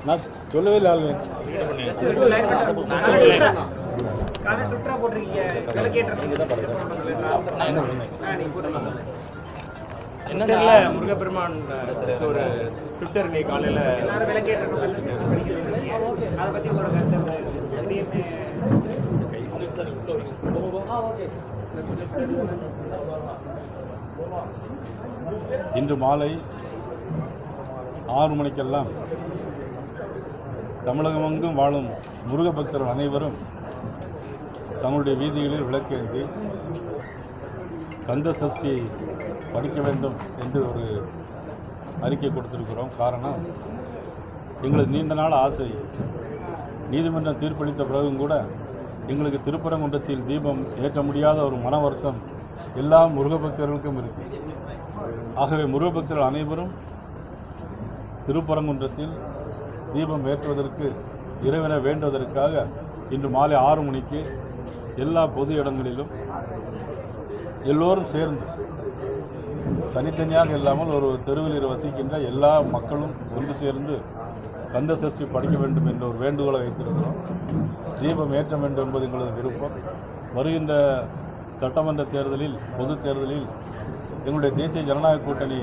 நான் சொல்லவே இல்லை ஆளு சுற்றா போட்டிருக்கீங்க என்ன முருகப்பெருமான் ஒரு ட்விட்டர் நீ காலையில் எல்லாரும் விளக்கேற்ற அதை பற்றி ஒரு இன்று மாலை 6 மணிக்கெல்லாம் தமிழகமெங்கும் வாழும் முருக பக்தர்கள் அனைவரும் தங்களுடைய வீதிகளில் விளக்கேந்தி கந்த சஷ்டியை படிக்க வேண்டும் என்று ஒரு அறிக்கை கொடுத்திருக்கிறோம். காரணம், எங்களுக்கு நீண்ட நாள் ஆசை. நீதிமன்றம் தீர்ப்பளித்த பிறகும் கூட எங்களுக்கு திருப்பரங்குன்றத்தில் தீபம் ஏற்ற முடியாத ஒரு மன வருத்தம் எல்லா முருக பக்தர்களுக்கும் இருக்கு. ஆகவே முருக பக்தர்கள் அனைவரும் திருப்பரங்குன்றத்தில் தீபம் ஏற்றுவதற்கு இறைவனை வேண்டுவதற்காக இன்று மாலை 6 மணிக்கு எல்லா பொது இடங்களிலும் எல்லோரும் சேர்ந்து, தனித்தனியாக இல்லாமல் ஒரு தெருவில் வசிக்கின்ற எல்லா மக்களும் ஒன்று சேர்ந்து கந்த சஷ்டி படிக்க வேண்டும் என்ற ஒரு வேண்டுகோளை வைத்திருக்கிறோம். தீபம் ஏற்ற வேண்டும் என்பது எங்களது விருப்பம். வருகின்ற சட்டமன்ற தேர்தலில், பொது தேர்தலில் எங்களுடைய தேசிய ஜனநாயக கூட்டணி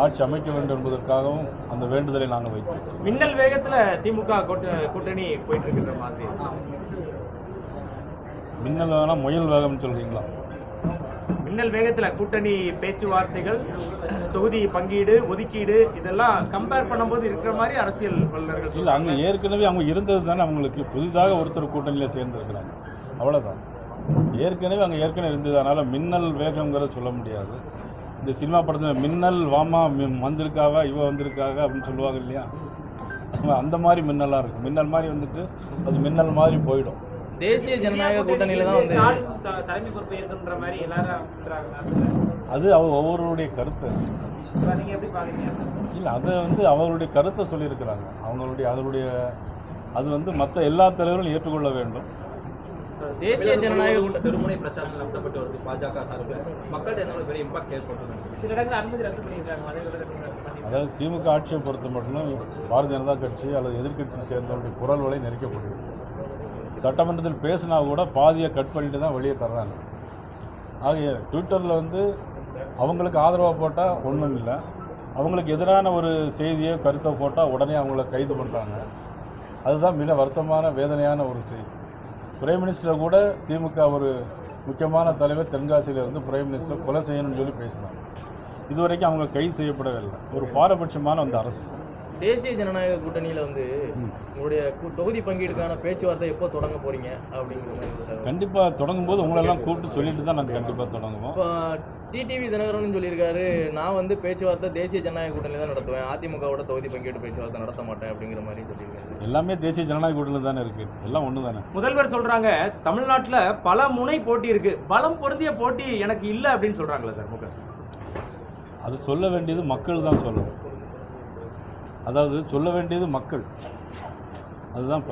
ஆட்சி அமைக்க வேண்டும் என்பதற்காகவும் அந்த வேண்டுதலை நாங்கள் வைத்தோம். மின்னல் வேகத்தில் திமுக கூட்டணி போயிட்டு இருக்கிற மாதிரி. மின்னல் வேணா முயல் வேகம்னு சொல்றீங்களா? மின்னல் வேகத்தில் கூட்டணி பேச்சுவார்த்தைகள், தொகுதி பங்கீடு, ஒதுக்கீடு இதெல்லாம் கம்பேர் பண்ணும்போது இருக்கிற மாதிரி அரசியல் வல்லுநர்கள் இல்லை. அங்கே ஏற்கனவே அவங்க இருந்தது தானே, அவங்களுக்கு புதிதாக ஒருத்தர் கூட்டணியில் சேர்ந்துருக்கிறாங்க, அவ்வளோதான். ஏற்கனவே இருந்தது. அதனால் மின்னல் வேகங்கிறத சொல்ல முடியாது. இந்த சினிமா படத்தில் மின்னல் வாமா வந்திருக்காவா, இவ வந்திருக்காங்க அப்படின்னு சொல்லுவாங்க இல்லையா, அந்த மாதிரி மின்னலாக இருக்கும். மின்னல் மாதிரி வந்துட்டு அது மின்னல் மாதிரி போயிடும். தேசிய ஜனநாயக கூட்டணியில தான் வந்து தலைமை பொறுப்பு ஏற்கின்ற மாதிரி எல்லாரும் அது ஒவ்வொருடைய கருத்து. இல்லை, அதை அவர்களுடைய கருத்தை சொல்லியிருக்கிறாங்க. அதனுடைய அது மற்ற எல்லா தலைவர்களும் ஏற்றுக்கொள்ள வேண்டும். தேசிய ஜனநாயக பெருமுனை பிரச்சாரம் நடத்தப்பட்டு வருது பாஜக சார்பில். மக்கள் என்ன பெரிய இம்பாக்ட் ஏற்பட்டுள்ளது. சில இடங்கள் அனுமதி ரத்து பண்ணியிருக்காங்க. அதாவது திமுக ஆட்சியை பொறுத்த மட்டும் பாரதிய ஜனதா கட்சி அல்லது எதிர்கட்சி சேர்ந்தவருடைய குரல் வலை நெருக்கப்படுது. சட்டமன்றத்தில் பேசினா கூட பாதியை கட் பண்ணிட்டு தான் வெளியே தர்றாங்க. ஆகிய ட்விட்டரில் அவங்களுக்கு ஆதரவாக போட்டால் ஒன்றும் இல்லை, அவங்களுக்கு எதிரான ஒரு செய்தியை கருத்தை போட்டால் உடனே அவங்கள கைது பண்ணுறாங்க. அதுதான் மிக வருத்தமான வேதனையான ஒரு செய்தி. பிரைம் மினிஸ்டரை கூட திமுக ஒரு முக்கியமான தலைவர் தென்காசியில் பிரைம் மினிஸ்டர் கொலை செய்யணும்னு சொல்லி பேசினாங்க. இதுவரைக்கும் அவங்க கைது செய்யப்படவில்லை. ஒரு பாரபட்சமான அரசு. தேசிய ஜனநாயக கூட்டணியில் உங்களுடைய தொகுதி பங்கீடுக்கான பேச்சுவார்த்தை எப்போ தொடங்க போறீங்க அப்படிங்கிற மாதிரி? கண்டிப்பாக தொடங்கும்போது உங்களெல்லாம் கூப்பிட்டு சொல்லிட்டு தான் நாங்கள் கண்டிப்பாக தொடங்குவோம். இப்போ டிடிவி தினகரன் சொல்லியிருக்காரு, நான் பேச்சுவார்த்தை தேசிய ஜனநாயக கூட்டணியில் தான் நடத்துவேன், அதிமுகவோட தொகுதி பங்கீடு பேச்சுவார்த்தை நடத்த மாட்டேன் அப்படிங்கிற மாதிரி சொல்லியிருக்காரு. எல்லாமே தேசிய ஜனநாயக கூட்டணியில் தானே இருக்குது, எல்லாம் ஒன்று தானே. முதல்வர் சொல்கிறாங்க தமிழ்நாட்டில் பல முனை போட்டி இருக்குது, பலம் பொருந்திய போட்டி எனக்கு இல்லை அப்படின்னு சொல்கிறாங்களே சார் முக. அது சொல்ல வேண்டியது மக்கள் தான் சொல்லணும். அதாவது சொல்ல வேண்டியது மக்கள், அதுதான்